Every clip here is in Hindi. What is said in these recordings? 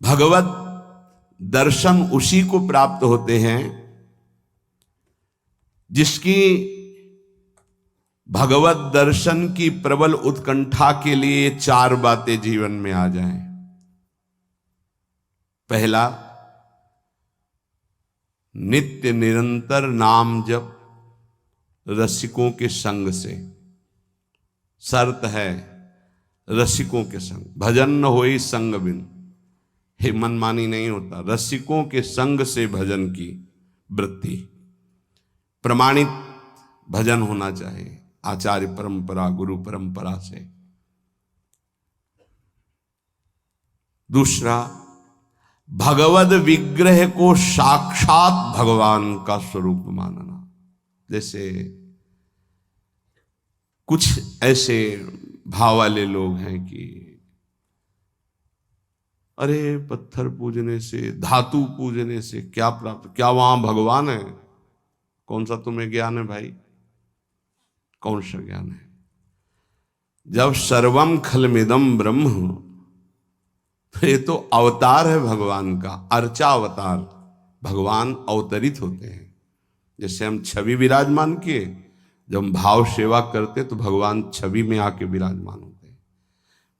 भगवत दर्शन उसी को प्राप्त होते हैं जिसकी भगवत दर्शन की प्रबल उत्कंठा के लिए 4 बातें जीवन में आ जाएं। पहला, नित्य निरंतर नाम जप रसिकों के संग से। शर्त है रसिकों के संग, भजन न होई संग बिन। हे मनमानी नहीं होता, रसिकों के संग से भजन की वृत्ति। प्रमाणित भजन होना चाहिए, आचार्य परंपरा, गुरु परंपरा से। दूसरा, भगवद विग्रह को साक्षात भगवान का स्वरूप मानना। जैसे कुछ ऐसे भाव वाले लोग हैं कि अरे पत्थर पूजने से, धातु पूजने से क्या प्राप्त, क्या वहां भगवान है? कौन सा तुम्हें ज्ञान है भाई? कौन सा ज्ञान है? जब सर्वम खलमिदम ब्रह्म, तो ये तो अवतार है भगवान का, अर्चा अवतार। भगवान अवतरित होते हैं। जैसे हम छवि विराजमान किए, जब हम भाव सेवा करते तो भगवान छवि में आके विराजमान होते हैं,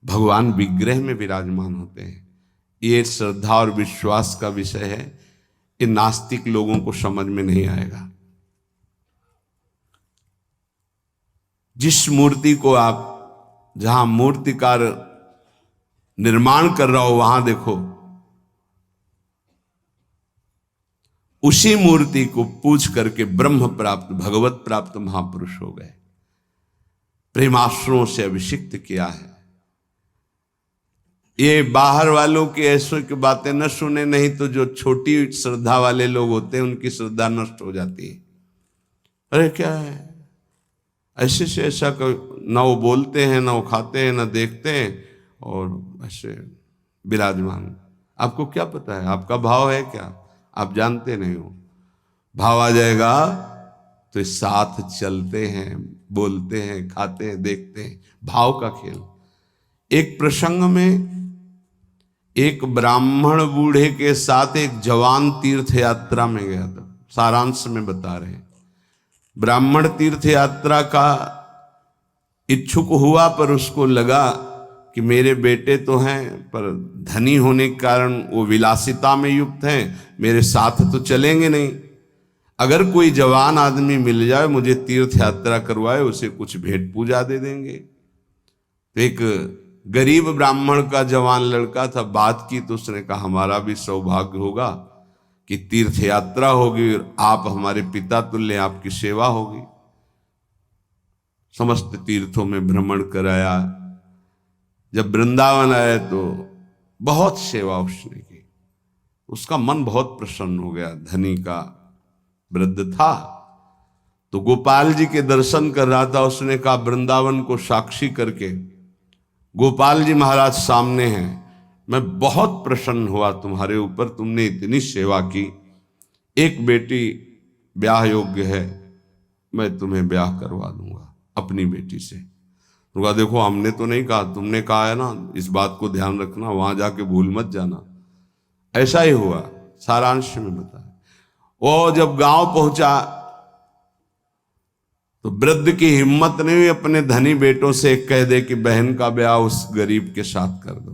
भगवान विग्रह में विराजमान होते हैं। ये श्रद्धा और विश्वास का विषय है, ये नास्तिक लोगों को समझ में नहीं आएगा। जिस मूर्ति को आप, जहां मूर्तिकार निर्माण कर रहा हो, वहां देखो, उसी मूर्ति को पूज करके ब्रह्म प्राप्त, भगवत प्राप्त महापुरुष हो गए। प्रेमाश्रुओं से अभिषिक्त किया है। ये बाहर वालों की ऐसों की बातें न सुने, नहीं तो जो छोटी श्रद्धा वाले लोग होते हैं उनकी श्रद्धा नष्ट हो जाती है। अरे क्या है, ऐसे से ऐसा ना वो बोलते हैं, ना वो खाते हैं, ना देखते हैं, और ऐसे विराजमान। आपको क्या पता है? आपका भाव है क्या? आप जानते नहीं हो। भाव आ जाएगा तो साथ चलते हैं, बोलते हैं, खाते हैं, देखते हैं। भाव का खेल। एक प्रसंग में एक ब्राह्मण बूढ़े के साथ एक जवान तीर्थ यात्रा में गया था। सारांश में बता रहे हैं। ब्राह्मण तीर्थ यात्रा का इच्छुक हुआ, पर उसको लगा कि मेरे बेटे तो हैं, पर धनी होने के कारण वो विलासिता में युक्त हैं, मेरे साथ तो चलेंगे नहीं। अगर कोई जवान आदमी मिल जाए, मुझे तीर्थ यात्रा करवाए, उसे कुछ भेंट पूजा दे देंगे। तो एक गरीब ब्राह्मण का जवान लड़का था, बात की तो उसने कहा हमारा भी सौभाग्य होगा कि तीर्थ यात्रा होगी और आप हमारे पिता तुल्य, आपकी सेवा होगी। समस्त तीर्थों में भ्रमण कराया। जब वृंदावन आए तो बहुत सेवा उसने की। उसका मन बहुत प्रसन्न हो गया। धनी का वृद्ध था तो गोपाल जी के दर्शन कर रहा था। उसने कहा वृंदावन को साक्षी करके, गोपाल जी महाराज सामने हैं, मैं बहुत प्रसन्न हुआ तुम्हारे ऊपर, तुमने इतनी सेवा की। एक बेटी ब्याह योग्य है, मैं तुम्हें ब्याह करवा दूंगा अपनी बेटी से। तो कहा देखो हमने तो नहीं कहा, तुमने कहा है ना, इस बात को ध्यान रखना, वहां जाके भूल मत जाना। ऐसा ही हुआ। सारांश में बताया। वो जब गांव पहुंचा तो वृद्ध की हिम्मत नहीं हुई अपने धनी बेटों से कह दे कि बहन का ब्याह उस गरीब के साथ कर दो।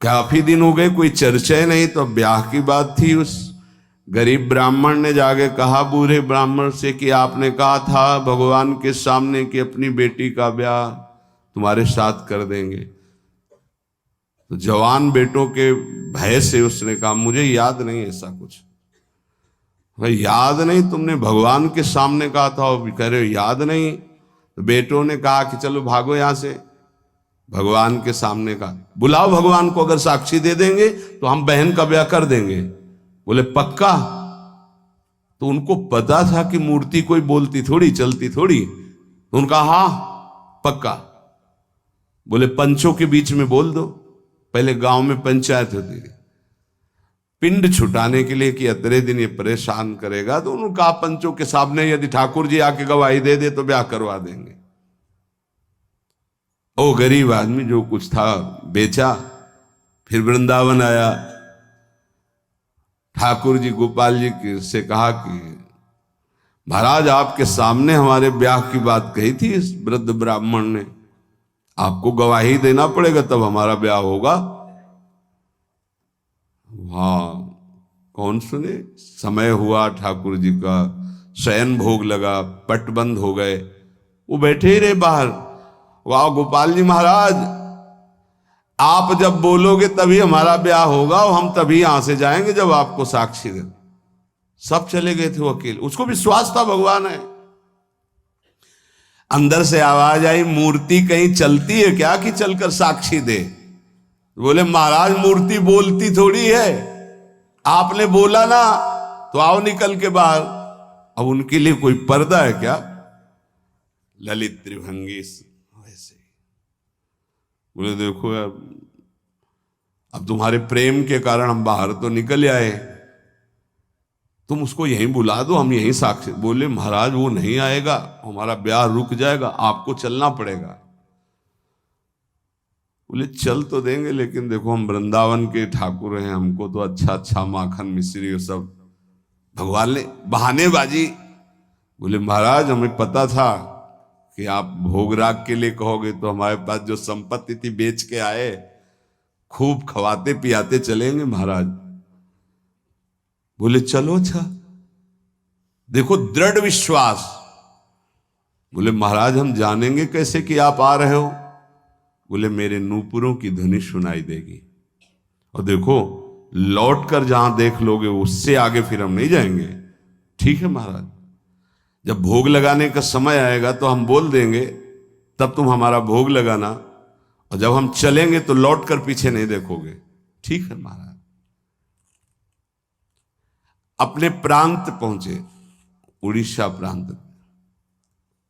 काफी दिन हो गए, कोई चर्चा ही नहीं, तो ब्याह की बात थी। उस गरीब ब्राह्मण ने जाके कहा बूढ़े ब्राह्मण से कि आपने कहा था भगवान के सामने कि अपनी बेटी का ब्याह तुम्हारे साथ कर देंगे। तो जवान बेटों के भय से उसने कहा मुझे याद नहीं ऐसा कुछ। भाई याद नहीं? तुमने भगवान के सामने कहा था और कह रहे हो याद नहीं। तो बेटों ने कहा कि चलो भागो यहां से। भगवान के सामने कहा बुलाओ भगवान को, अगर साक्षी दे देंगे तो हम बहन का ब्याह कर देंगे। बोले पक्का? तो उनको पता था कि मूर्ति कोई बोलती थोड़ी, चलती थोड़ी। तो उनका हाँ पक्का। बोले पंचों के बीच में बोल दो। पहले गांव में पंचायत होती थी पिंड छुटाने के लिए कि अतरे दिन ये परेशान करेगा। तो उन्होंने कहा पंचों के सामने यदि ठाकुर जी आके गवाही दे दे तो ब्याह करवा देंगे। ओ गरीब आदमी जो कुछ था बेचा फिर वृंदावन आया, ठाकुर जी गोपाल जी से कहा कि महाराज आपके सामने हमारे ब्याह की बात कही थी इस वृद्ध ब्राह्मण ने, आपको गवाही देना पड़ेगा तब हमारा ब्याह होगा। हाँ, कौन सुने। समय हुआ, ठाकुर जी का शयन भोग लगा, पट बंद हो गए, वो बैठे ही रहे बाहर। वाह गोपाल जी महाराज, आप जब बोलोगे तभी हमारा ब्याह होगा और हम तभी यहां से जाएंगे जब आपको साक्षी दे। सब चले गए थे वो अकेले, उसको विश्वास था भगवान है। अंदर से आवाज आई, मूर्ति कहीं चलती है क्या कि चलकर साक्षी दे। बोले महाराज मूर्ति बोलती थोड़ी है, आपने बोला ना तो आओ निकल के बाहर। अब उनके लिए कोई पर्दा है क्या। ललित त्रिभंगी वैसे। बोले देखो यार, अब तुम्हारे प्रेम के कारण हम बाहर तो निकल आए, तुम उसको यहीं बुला दो, हम यहीं साक्षी। बोले महाराज वो नहीं आएगा, हमारा ब्याह रुक जाएगा, आपको चलना पड़ेगा। बोले चल तो देंगे, लेकिन देखो हम वृंदावन के ठाकुर हैं, हमको तो अच्छा अच्छा माखन मिश्री सब भगवान ने बहानेबाजी। बोले महाराज हमें पता था कि आप भोग राग के लिए कहोगे, तो हमारे पास जो संपत्ति थी बेच के आए, खूब खवाते पियाते चलेंगे महाराज। बोले चलो अच्छा, देखो दृढ़ विश्वास। बोले महाराज हम जानेंगे कैसे कि आप आ रहे हो। बोले मेरे नूपुरों की ध्वनि सुनाई देगी, और देखो लौट कर जहां देख लोगे उससे आगे फिर हम नहीं जाएंगे। ठीक है महाराज, जब भोग लगाने का समय आएगा तो हम बोल देंगे, तब तुम हमारा भोग लगाना, और जब हम चलेंगे तो लौट कर पीछे नहीं देखोगे। ठीक है महाराज। अपने प्रांत पहुंचे, उड़ीसा प्रांत।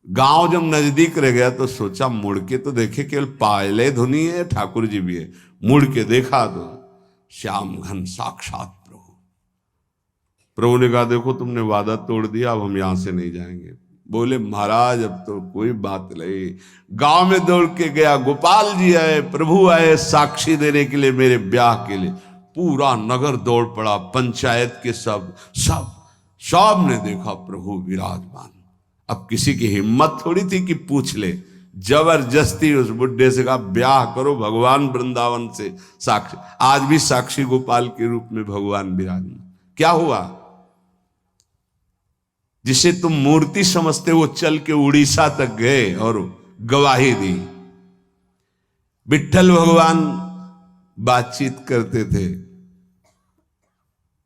गांव जब नजदीक रह गया तो सोचा मुड़ के तो देखे, केवल पायले धुनी है, ठाकुर जी भी है। मुड़ के देखा तो श्याम घन साक्षात प्रभु। प्रभु ने कहा देखो तुमने वादा तोड़ दिया, अब हम यहां से नहीं जाएंगे। बोले महाराज अब तो कोई बात नहीं। गांव में दौड़ के गया, गोपाल जी आए, प्रभु आए साक्षी देने के लिए मेरे ब्याह के लिए। पूरा नगर दौड़ पड़ा, पंचायत के सब ने देखा प्रभु विराजमान। अब किसी की हिम्मत थोड़ी थी कि पूछ ले, जबरदस्ती उस बुड्ढे से कहा ब्याह करो भगवान वृंदावन से साक्षी। आज भी साक्षी गोपाल के रूप में भगवान विराजमान। क्या हुआ, जिसे तुम मूर्ति समझते वो चल के उड़ीसा तक गए और गवाही दी। विट्ठल भगवान बातचीत करते थे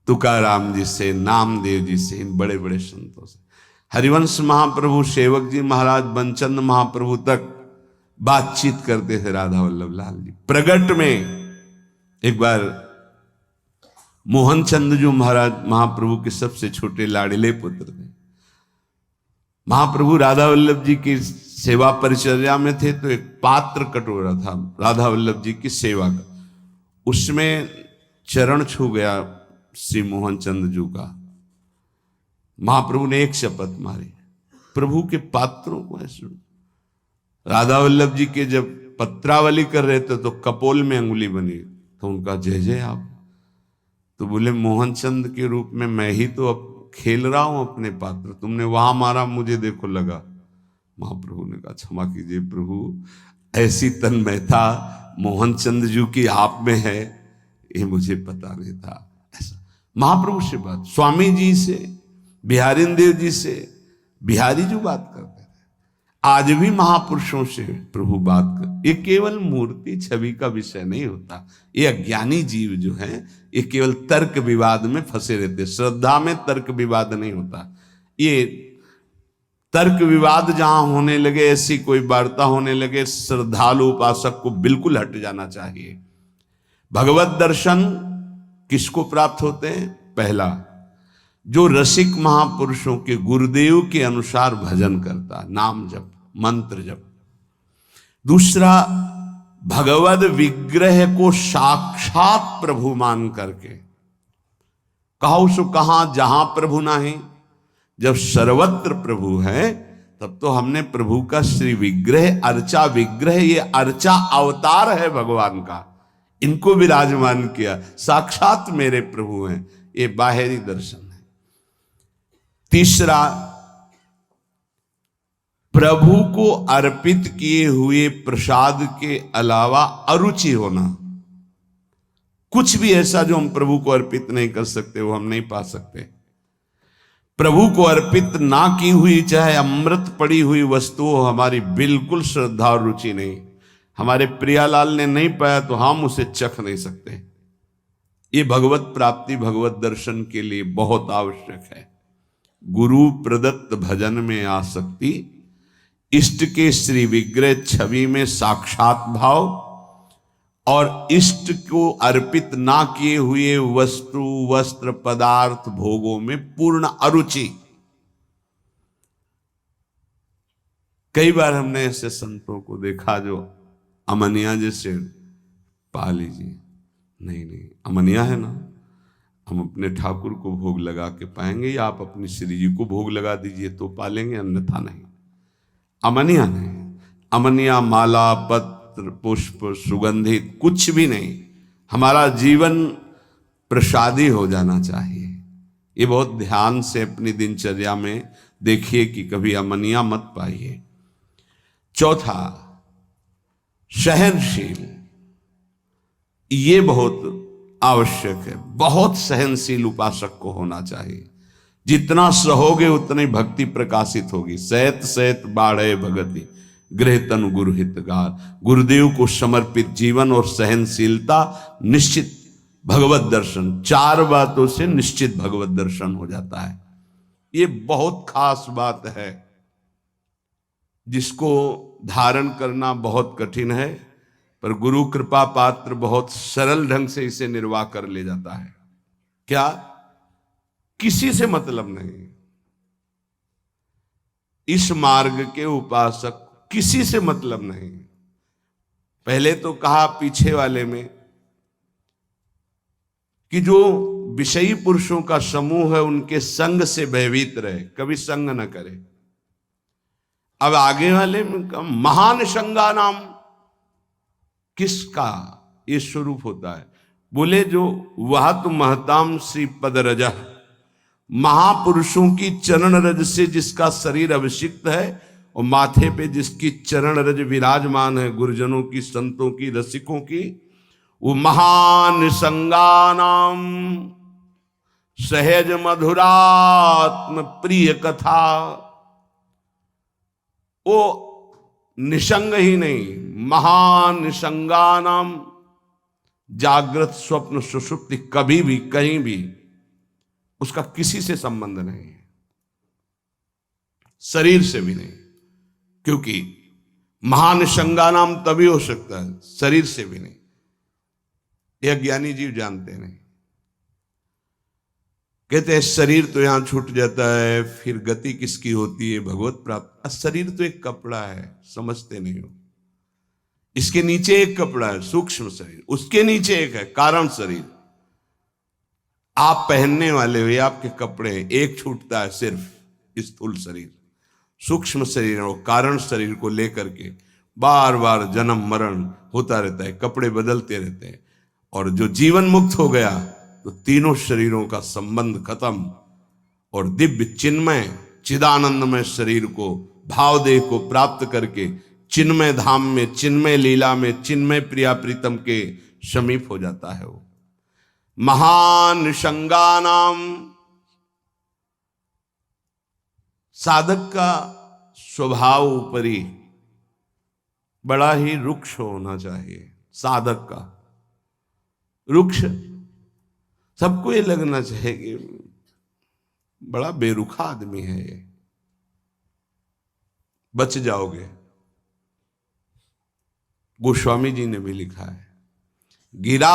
तुकाराम जी से, नामदेव जी से, इन बड़े बड़े संतों से। हरिवंश महाप्रभु, सेवक जी महाराज, बनचंद महाप्रभु तक बातचीत करते थे राधा वल्लभ लाल जी। प्रगट में एक बार मोहन चंद जो महाराज महाप्रभु के सबसे छोटे लाडले पुत्र थे, महाप्रभु राधा वल्लभ जी की सेवा परिचर्या में थे, तो एक पात्र कटोरा था राधा वल्लभ जी की सेवा का, उसमें चरण छू गया श्री मोहन चंद जी का। महाप्रभु ने एक शपथ मारी, प्रभु के पात्रों को ऐसे। राधा वल्लभ जी के जब पत्रावली कर रहे थे तो कपोल में अंगुली बनी, तो उनका जय जय आप। तो बोले मोहन चंद के रूप में मैं ही तो अब खेल रहा हूं अपने पात्र, तुमने वहां मारा मुझे देखो लगा। महाप्रभु ने कहा क्षमा कीजिए प्रभु, ऐसी तन्मयता मोहन चंद जी की आप में है, ये मुझे पता नहीं था। ऐसा महाप्रभु से बात, स्वामी जी से, बिहारी देव जी से बिहारी जी बात करते थे। आज भी महापुरुषों से प्रभु बात कर। ये केवल मूर्ति छवि का विषय नहीं होता। ये अज्ञानी जीव जो है ये केवल तर्क विवाद में फंसे रहते। श्रद्धा में तर्क विवाद नहीं होता। ये तर्क विवाद जहां होने लगे, ऐसी कोई वार्ता होने लगे, श्रद्धालु उपासक को बिल्कुल हट जाना चाहिए। भगवत दर्शन किसको प्राप्त होते हैं? पहला, जो रसिक महापुरुषों के गुरुदेव के अनुसार भजन करता, नाम जप, मंत्र जप। दूसरा, भगवद विग्रह को साक्षात प्रभु मान करके। कहो सो कहां जहां प्रभु नाही, जब सर्वत्र प्रभु है तब तो हमने प्रभु का श्री विग्रह, अर्चा विग्रह, ये अर्चा अवतार है भगवान का, इनको विराजमान किया, साक्षात मेरे प्रभु हैं। ये बाहरी दर्शन है। तीसरा, प्रभु को अर्पित किए हुए प्रसाद के अलावा अरुचि होना। कुछ भी ऐसा जो हम प्रभु को अर्पित नहीं कर सकते वो हम नहीं पा सकते। प्रभु को अर्पित ना की हुई चाहे अमृत पड़ी हुई वस्तु हो, हमारी बिल्कुल श्रद्धा और रुचि नहीं। हमारे प्रियालाल ने नहीं पाया तो हम उसे चख नहीं सकते। ये भगवत प्राप्ति, भगवत दर्शन के लिए बहुत आवश्यक है। गुरु प्रदत्त भजन में आसक्ति, इष्ट के श्री विग्रह छवि में साक्षात भाव, और इष्ट को अर्पित ना किए हुए वस्तु, वस्त्र, पदार्थ, भोगों में पूर्ण अरुचि। कई बार हमने ऐसे संतों को देखा जो अमनिया जैसे, पा लीजिए, नहीं अमनिया है ना, हम अपने ठाकुर को भोग लगा के पाएंगे, या आप अपनी श्री जी को भोग लगा दीजिए तो पालेंगे, अन्यथा नहीं। अमनिया नहीं, अमनिया माला, पत्र, पुष्प, सुगंधित कुछ भी नहीं। हमारा जीवन प्रसादी हो जाना चाहिए। ये बहुत ध्यान से अपनी दिनचर्या में देखिए कि कभी अमनिया मत पाइए। चौथा, सहनशील। ये बहुत आवश्यक है। बहुत सहनशील उपासक को होना चाहिए। जितना सहोगे उतनी भक्ति प्रकाशित होगी। सहत सहत बाढ़े भगति, गृह तनु गुरु हितगार। गुरुदेव को समर्पित जीवन और सहनशीलता, निश्चित भगवत दर्शन। 4 बातों से निश्चित भगवत दर्शन हो जाता है। ये बहुत खास बात है जिसको धारण करना बहुत कठिन है, पर गुरु कृपा पात्र बहुत सरल ढंग से इसे निर्वाह कर ले जाता है। क्या? किसी से मतलब नहीं। इस मार्ग के उपासक किसी से मतलब नहीं। पहले तो कहा पीछे वाले में कि जो विषयी पुरुषों का समूह है उनके संग से भयभीत रहे, कभी संग न करे। अब आगे वाले में कहा महान संगा नाम। किसका ये स्वरूप होता है? बोले जो वह तो महताम श्री पद रजा, महापुरुषों की चरण रज से जिसका शरीर अभिषिक्त है और माथे पे जिसकी चरण रज विराजमान है, गुरुजनों की, संतों की, रसिकों की, वो महान संगानाम सहज मधुरात्म प्रिय कथा। वो निसंग ही नहीं, महान निसंगानाम, जागृत स्वप्न सुषुप्ति कभी भी कहीं भी उसका किसी से संबंध नहीं है, शरीर से भी नहीं। क्योंकि महान संगानाम तभी हो सकता है, शरीर से भी नहीं। यह ज्ञानी जीव जानते नहीं। कहते हैं शरीर तो यहां छूट जाता है, फिर गति किसकी होती है? भगवत प्राप्त। शरीर तो एक कपड़ा है, समझते नहीं हो। इसके नीचे एक कपड़ा है, सूक्ष्म शरीर, उसके नीचे एक है कारण शरीर। आप पहनने वाले हो, ये आपके कपड़े हैं। एक छूटता है सिर्फ स्थूल शरीर, सूक्ष्म शरीर और कारण शरीर को लेकर के बार बार जन्म मरण होता रहता है, कपड़े बदलते रहते हैं। और जो जीवन मुक्त हो गया तो तीनों शरीरों का संबंध खत्म, और दिव्य चिन्मय चिदानंदमय शरीर को, भाव देह को प्राप्त करके चिन्मय धाम में, चिन्मय लीला में, चिन्मय प्रिया प्रीतम के समीप हो जाता है। वो महान संगानाम। साधक का स्वभाव ऊपरी बड़ा ही रुक्ष होना चाहिए। साधक का रुक्ष, सबको ये लगना चाहिए कि बड़ा बेरुखा आदमी है ये, बच जाओगे। गोस्वामी जी ने भी लिखा है, गिरा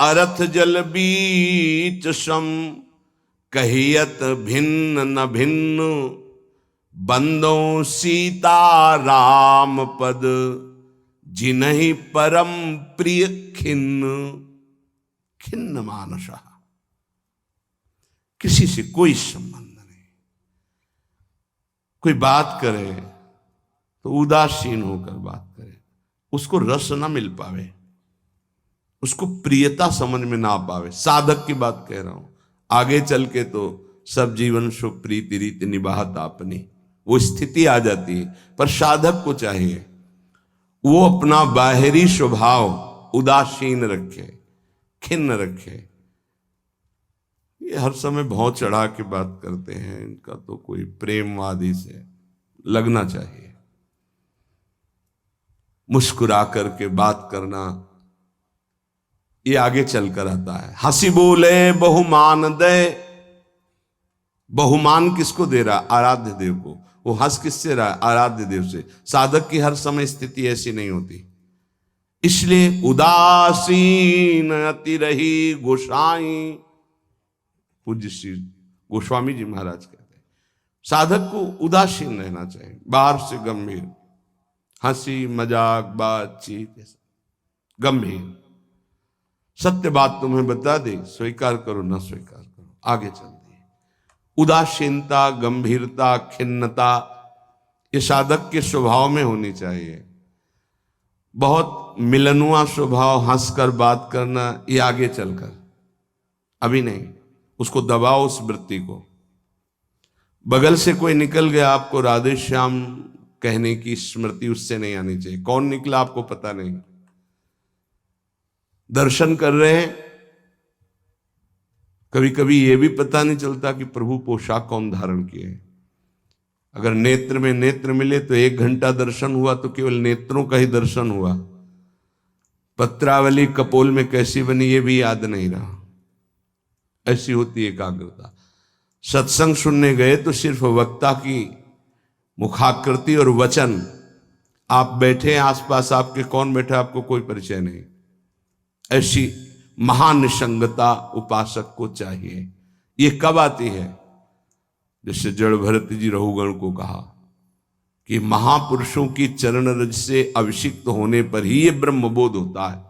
अरथ जल बीच सम, कहियत भिन्न न भिन्न, बंदों सीता राम पद, जिन्हि परम प्रिय खिन्न। खिन्न मानसा, किसी से कोई संबंध नहीं। कोई बात करे तो उदासीन होकर बात करे, उसको रस ना मिल पावे। उसको प्रियता समझ में ना पावे। साधक की बात कह रहा हूं, आगे चल के तो सब जीवन शुभ प्रीति रीति निभात आपनी, वो स्थिति आ जाती है। पर साधक को चाहिए वो अपना बाहरी स्वभाव उदासीन रखे, खिन्न रखे। ये हर समय भौं चढ़ा के बात करते हैं, इनका तो कोई प्रेमवादी से लगना चाहिए। मुस्कुरा करके बात करना, ये आगे चलकर आता है। हंसी बोले बहुमान दे, बहुमान किसको दे रहा? आराध्य देव को। वो हंस किससे रहा? आराध्य देव से। साधक की हर समय स्थिति ऐसी नहीं होती, इसलिए उदासीन अति रही गोसाई। पूज्य श्री गोस्वामी जी महाराज कहते हैं साधक को उदासीन रहना चाहिए, बाहर से गंभीर, हंसी मजाक बातचीत गंभीर। सत्य बात तुम्हें बता दे, स्वीकार करो ना स्वीकार करो, आगे चलती है। उदासीनता, गंभीरता, खिन्नता ये साधक के स्वभाव में होनी चाहिए। बहुत मिलनुआ स्वभाव, हंसकर बात करना, ये आगे चलकर, अभी नहीं। उसको दबाओ उस वृत्ति को। बगल से कोई निकल गया, आपको राधे श्याम कहने की स्मृति उससे नहीं आनी चाहिए। कौन निकला आपको पता नहीं। दर्शन कर रहे हैं, कभी कभी यह भी पता नहीं चलता कि प्रभु पोशाक कौन धारण किए। अगर नेत्र में नेत्र मिले तो 1 घंटा दर्शन हुआ तो केवल नेत्रों का ही दर्शन हुआ। पत्रावली कपोल में कैसी बनी ये भी याद नहीं रहा। ऐसी होती एकाग्रता। सत्संग सुनने गए तो सिर्फ वक्ता की मुखाकृति और वचन, आप बैठे आसपास, आपके कौन बैठा आपको कोई परिचय नहीं। ऐसी महानिसंगता उपासक को चाहिए। ये कब आती है? जैसे जड़ भरत जी रघुगण को कहा कि महापुरुषों की चरण रज से अभिषिक्त होने पर ही ये ब्रह्मबोध होता है।